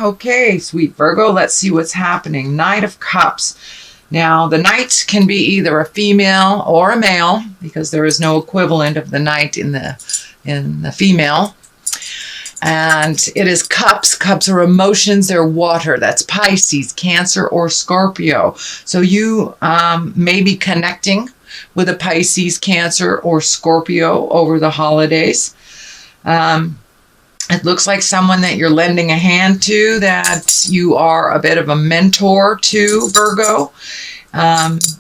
Okay, sweet Virgo, let's see what's happening. Knight of Cups. Now, the knight can be either a female or a male, because there is no equivalent of the knight in the female. And it is cups. Cups are emotions. They're water. That's Pisces, Cancer, or Scorpio. So you may be connecting with a Pisces, Cancer, or Scorpio over the holidays. It looks like someone that you're lending a hand to, that you are a bit of a mentor to, Virgo.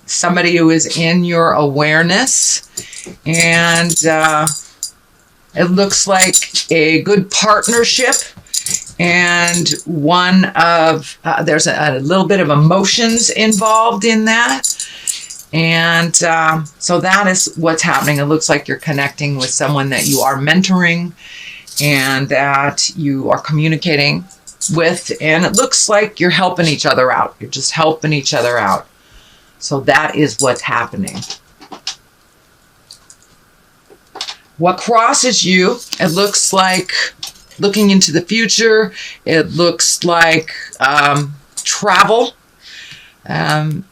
Somebody who is in your awareness. And it looks like a good partnership, and one of, there's a little bit of emotions involved in that. And so that is what's happening. It looks like you're connecting with someone that you are mentoring and that you are communicating with. And it looks like you're helping each other out. You're just helping each other out. So that is what's happening. What crosses you, it looks like looking into the future. It looks like travel. And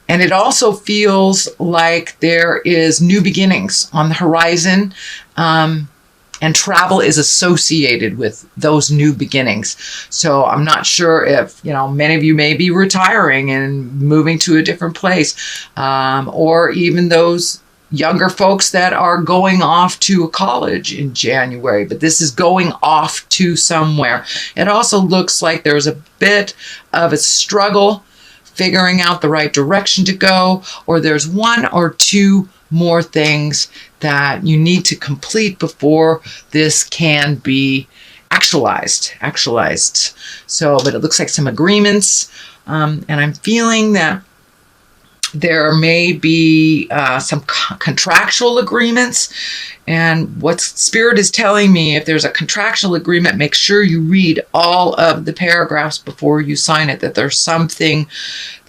it also feels like there is new beginnings on the horizon. And travel is associated with those new beginnings. So I'm not sure if, many of you may be retiring and moving to a different place, or even those younger folks that are going off to a college in January, but this is going off to somewhere. It also looks like there's a bit of a struggle figuring out the right direction to go, or there's one or two more things that you need to complete before this can be actualized. So, but it looks like some agreements, and I'm feeling that there may be some contractual agreements. And what Spirit is telling me, if there's a contractual agreement, make sure you read all of the paragraphs before you sign it, that there's something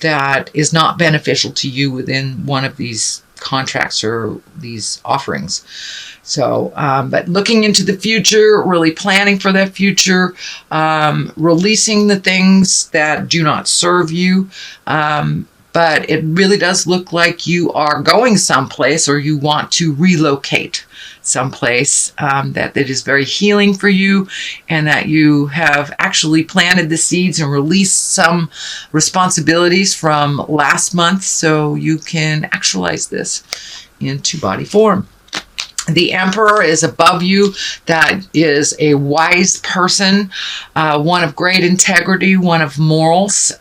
that is not beneficial to you within one of these contracts or these offerings. So, but looking into the future, really planning for that future, releasing the things that do not serve you. But it really does look like you are going someplace, or you want to relocate someplace, that is very healing for you, and that you have actually planted the seeds and released some responsibilities from last month so you can actualize this into body form. The Emperor is above you. That is a wise person, one of great integrity, one of morals.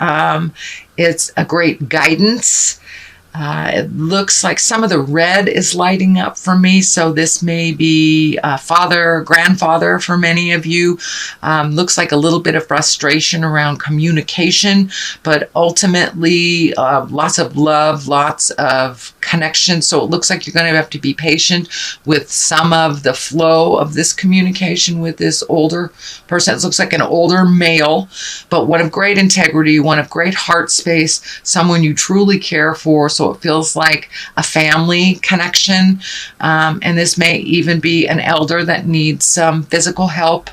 It's a great guidance. It looks like some of the red is lighting up for me. So this may be father, grandfather for many of you. Looks like a little bit of frustration around communication, but ultimately lots of love, lots of connection. So it looks like you're going to have to be patient with some of the flow of this communication with this older person. It looks like an older male, but one of great integrity, one of great heart space, someone you truly care for. So it feels like a family connection. And this may even be an elder that needs some physical help,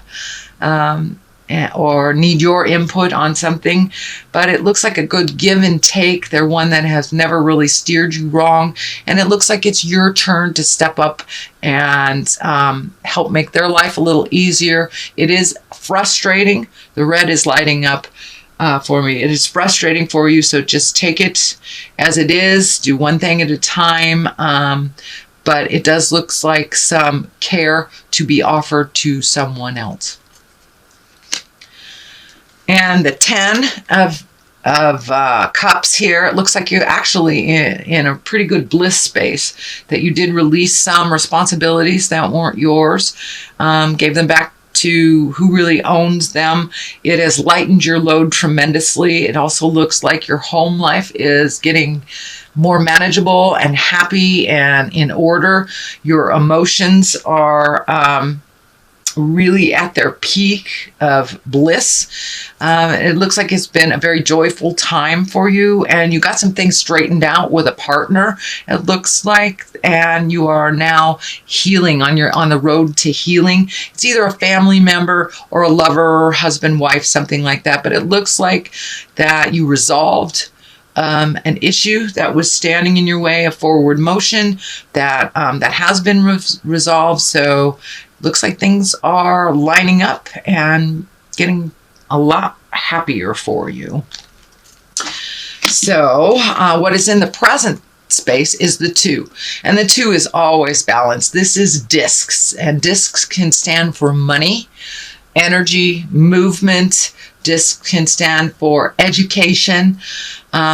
or need your input on something. But it looks like a good give and take. They're one that has never really steered you wrong. And it looks like it's your turn to step up and help make their life a little easier. It is frustrating. The red is lighting up for me. It is frustrating for you, so just take it as it is. Do one thing at a time. But it does look like some care to be offered to someone else. And the 10 of cups here, it looks like you're actually in a pretty good bliss space, that you did release some responsibilities that weren't yours, gave them back to who really owns them. It has lightened your load tremendously. It also looks like your home life is getting more manageable and happy and in order. Your emotions are really at their peak of bliss. It looks like it's been a very joyful time for you, and you got some things straightened out with a partner, it looks like, and you are now healing on the road to healing. It's either a family member or a lover, husband, wife, something like that, but it looks like that you resolved an issue that was standing in your way, a forward motion that has been resolved. So looks like things are lining up and getting a lot happier for you. So what is in the present space is the 2. And the 2 is always balanced. This is discs, and discs can stand for money, energy, movement. Discs can stand for education.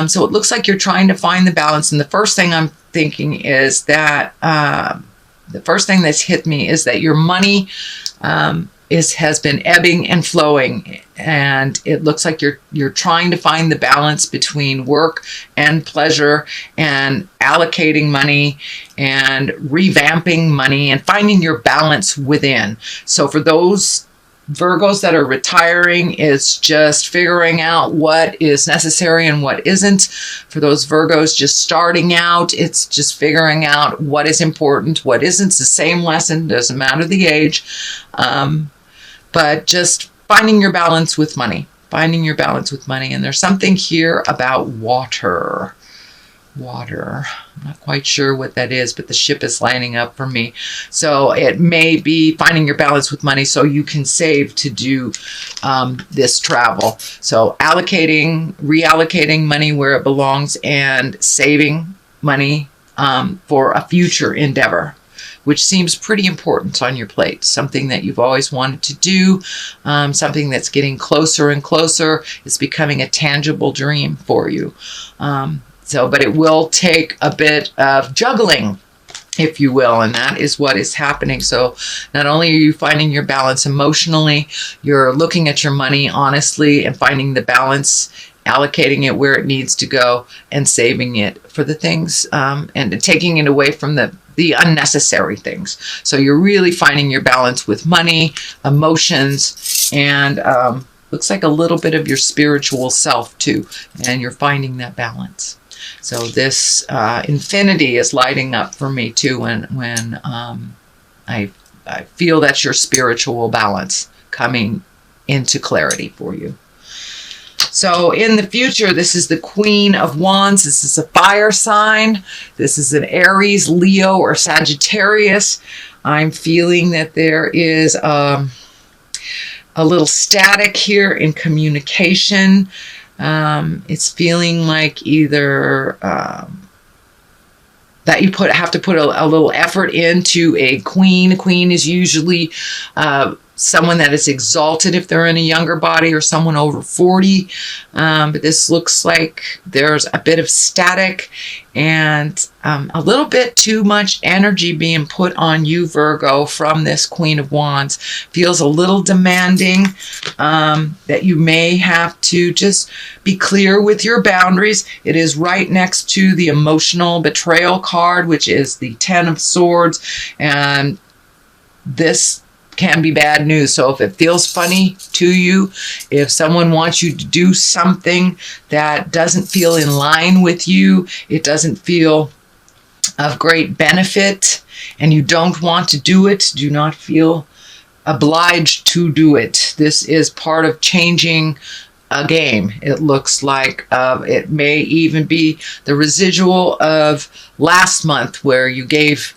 So it looks like you're trying to find the balance. And the first thing I'm thinking is that the first thing that's hit me is that your money has been ebbing and flowing, and it looks like you're trying to find the balance between work and pleasure, and allocating money and revamping money and finding your balance within. So for those Virgos that are retiring, it's just figuring out what is necessary and what isn't. For those Virgos just starting out, it's just figuring out what is important, what isn't. It's the same lesson, doesn't matter the age, but just finding your balance with money, And there's something here about water. I'm not quite sure what that is, but the ship is lining up for me. So it may be finding your balance with money so you can save to do this travel. So reallocating money where it belongs, and saving money for a future endeavor, which seems pretty important on your plate. Something that you've always wanted to do, something that's getting closer and closer. It's becoming a tangible dream for you. But it will take a bit of juggling, if you will, and that is what is happening. So not only are you finding your balance emotionally, you're looking at your money honestly and finding the balance, allocating it where it needs to go, and saving it for the things, and taking it away from the unnecessary things. So you're really finding your balance with money, emotions, and looks like a little bit of your spiritual self too, and you're finding that balance. So this infinity is lighting up for me too when I feel that's your spiritual balance coming into clarity for you. So in the future, this is the Queen of Wands. This is a fire sign. This is an Aries, Leo, or Sagittarius. I'm feeling that there is a little static here in communication. It's feeling like either that you have to put a little effort into a queen. A queen is usually someone that is exalted if they're in a younger body, or someone over 40. But this looks like there's a bit of static and a little bit too much energy being put on you, Virgo, from this Queen of Wands. Feels a little demanding, that you may have to just be clear with your boundaries. It is right next to the emotional betrayal card, which is the 10 of Swords, and this can be bad news. So if it feels funny to you, if someone wants you to do something that doesn't feel in line with you, it doesn't feel of great benefit, and you don't want to do it, do not feel obliged to do it. This is part of changing a game. It looks like it may even be the residual of last month where you gave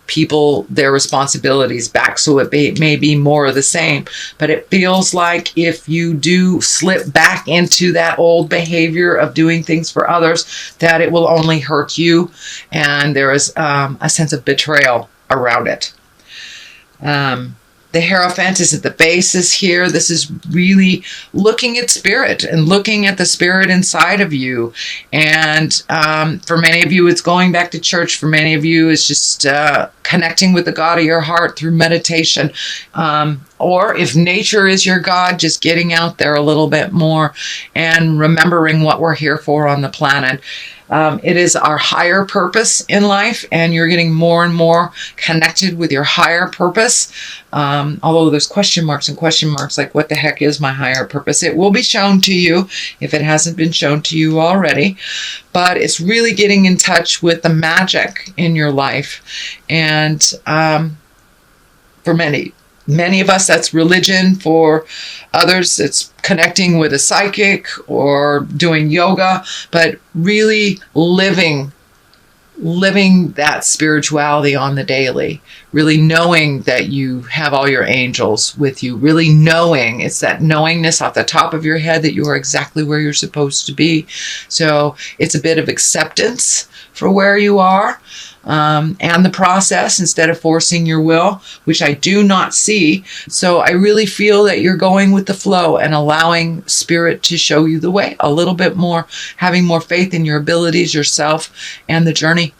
people their responsibilities back. So it may be more of the same, but it feels like if you do slip back into that old behavior of doing things for others, that it will only hurt you, and there is a sense of betrayal around it. The Hierophant is at the basis here. This is really looking at spirit and looking at the spirit inside of you. And for many of you, it's going back to church. For many of you, it's just connecting with the God of your heart through meditation. Or if nature is your God, just getting out there a little bit more and remembering what we're here for on the planet. It is our higher purpose in life, and you're getting more and more connected with your higher purpose. Although there's question marks and question marks, like what the heck is my higher purpose? It will be shown to you if it hasn't been shown to you already. But it's really getting in touch with the magic in your life. And for many of us, that's religion. For others, it's connecting with a psychic or doing yoga, but really living that spirituality on the daily, really knowing that you have all your angels with you, really knowing, it's that knowingness off the top of your head that you are exactly where you're supposed to be. So it's a bit of acceptance for where you are. And the process, instead of forcing your will, which I do not see. So I really feel that you're going with the flow and allowing spirit to show you the way a little bit more, having more faith in your abilities, yourself, and the journey.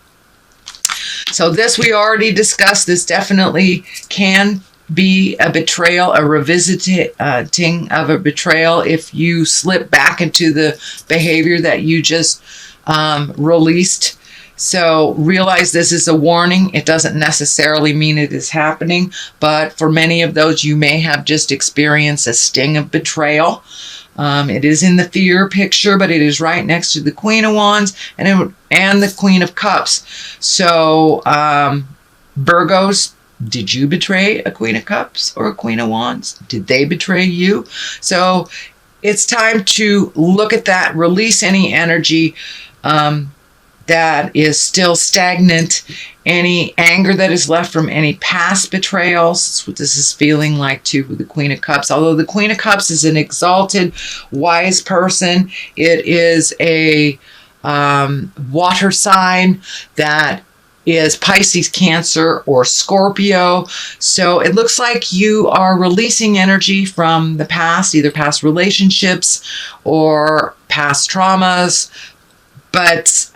So this we already discussed. This definitely can be a betrayal, a revisiting of a betrayal if you slip back into the behavior that you just released. So realize this is a warning. It doesn't necessarily mean it is happening, but for many of those, you may have just experienced a sting of betrayal. It is in the fear picture, but it is right next to the Queen of Wands and the Queen of Cups. So Virgos, did you betray a Queen of Cups or a Queen of Wands? Did they betray you? So it's time to look at that, release any energy that is still stagnant, any anger that is left from any past betrayals. That's what this is feeling like too with the Queen of Cups. Although the Queen of Cups is an exalted, wise person, it is a water sign that is Pisces, Cancer, or Scorpio. So it looks like you are releasing energy from the past, either past relationships or past traumas, but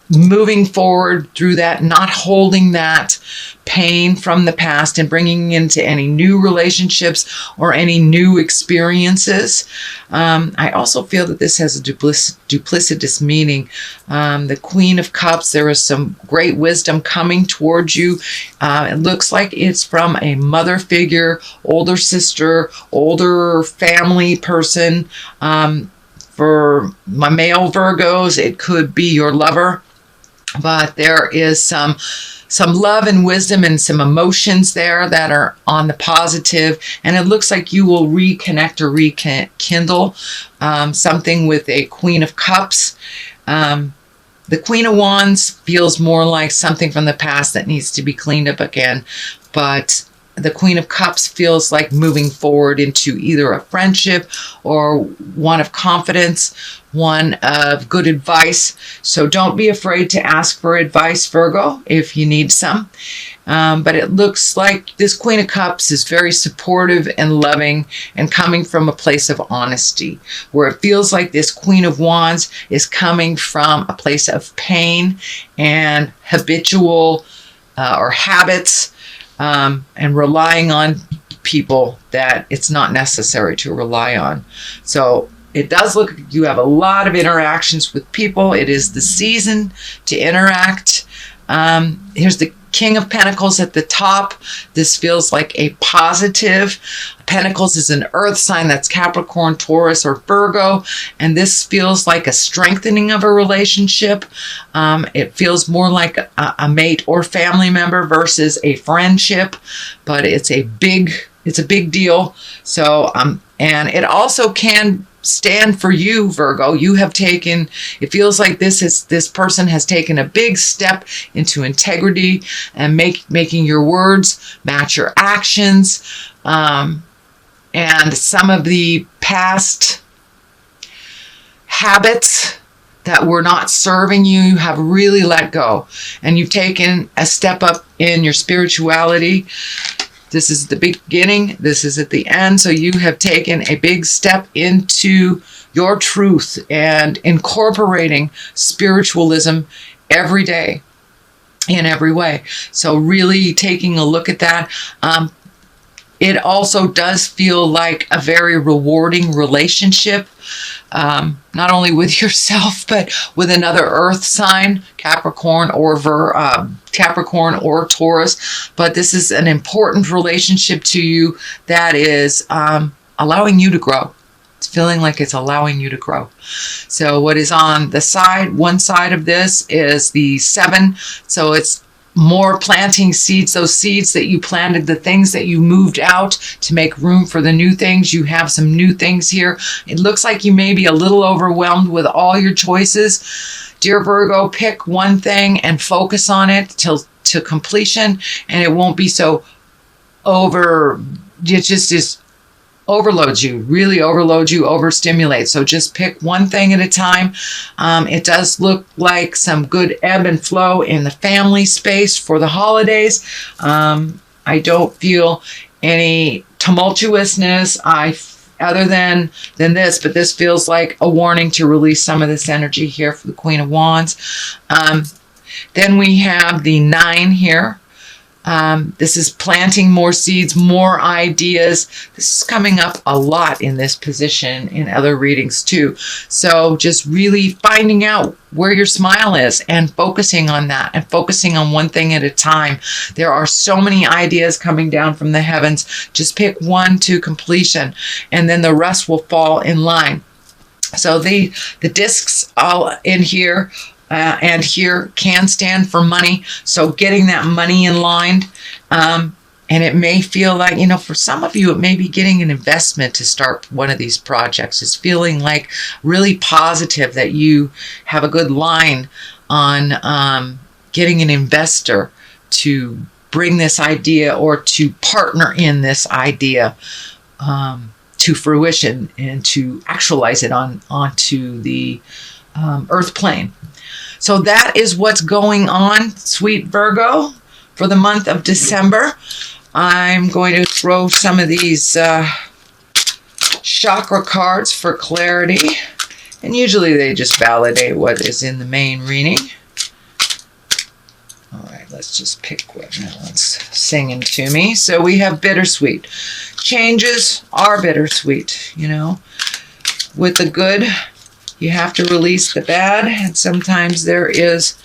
moving forward through that, not holding that pain from the past and bringing into any new relationships or any new experiences. I also feel that this has a duplicitous meaning. The Queen of Cups, there is some great wisdom coming towards you. It looks like it's from a mother figure, older sister, older family person. For my male Virgos, it could be your lover, but there is some love and wisdom and some emotions there that are on the positive, and it looks like you will reconnect or rekindle something with a Queen of Cups. The Queen of Wands feels more like something from the past that needs to be cleaned up again, but the Queen of Cups feels like moving forward into either a friendship or one of confidence, one of good advice. So don't be afraid to ask for advice, Virgo, if you need some. But it looks like this Queen of Cups is very supportive and loving and coming from a place of honesty, where it feels like this Queen of Wands is coming from a place of pain and habitual or habits, and relying on people that it's not necessary to rely on. So it does look like you have a lot of interactions with people. It is the season to interact. Here's the King of Pentacles at the top. This feels like a positive. Pentacles is an earth sign, that's Capricorn, Taurus, or Virgo, and this feels like a strengthening of a relationship. It feels more like a mate or family member versus a friendship, but it's a big deal. So and it also can stand for you, Virgo. You have taken, it feels like this person has taken a big step into integrity and making your words match your actions. And some of the past habits that were not serving you, you have really let go. And you've taken a step up in your spirituality. This is the beginning. This is at the end. So you have taken a big step into your truth and incorporating spiritualism every day. in every way. So really taking a look at that. It also does feel like a very rewarding relationship, not only with yourself, but with another earth sign, Capricorn or Capricorn or Taurus. But this is an important relationship to you that is allowing you to grow. It's feeling like it's allowing you to grow. So what is on the side, one side of this is the 7. So it's more planting seeds, those seeds that you planted, the things that you moved out to make room for the new things. You have some new things here. It looks like you may be a little overwhelmed with all your choices. Dear Virgo, pick one thing and focus on it to completion, and it won't be so it just is overloads you, really overloads you, overstimulates. So just pick one thing at a time. It does look like some good ebb and flow in the family space for the holidays. I don't feel any tumultuousness other than this, but this feels like a warning to release some of this energy here for the Queen of Wands. Then we have the 9 here. This is planting more seeds, more ideas. This is coming up a lot in this position in other readings too. So just really finding out where your smile is and focusing on that and focusing on one thing at a time. There are so many ideas coming down from the heavens. Just pick one to completion and then the rest will fall in line. So the discs all in here and here can stand for money. So getting that money in line. And it may feel like, for some of you, it may be getting an investment to start one of these projects. It's feeling like really positive that you have a good line on getting an investor to bring this idea or to partner in this idea to fruition and to actualize it onto the earth plane. So that is what's going on, sweet Virgo, for the month of December. I'm going to throw some of these chakra cards for clarity. And usually they just validate what is in the main reading. All right, let's just pick what one's singing to me. So we have bittersweet. Changes are bittersweet, With the good, you have to release the bad, and sometimes it's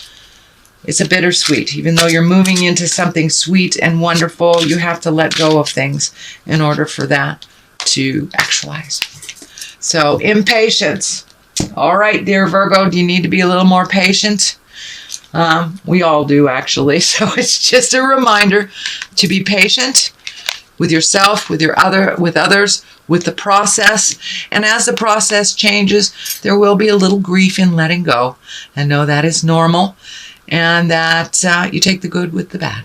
a bittersweet. Even though you're moving into something sweet and wonderful, you have to let go of things in order for that to actualize. So, impatience. All right, dear Virgo, do you need to be a little more patient? We all do, actually. So it's just a reminder to be patient with yourself, with others, with the process. And as the process changes, there will be a little grief in letting go. And know that is normal, and that you take the good with the bad.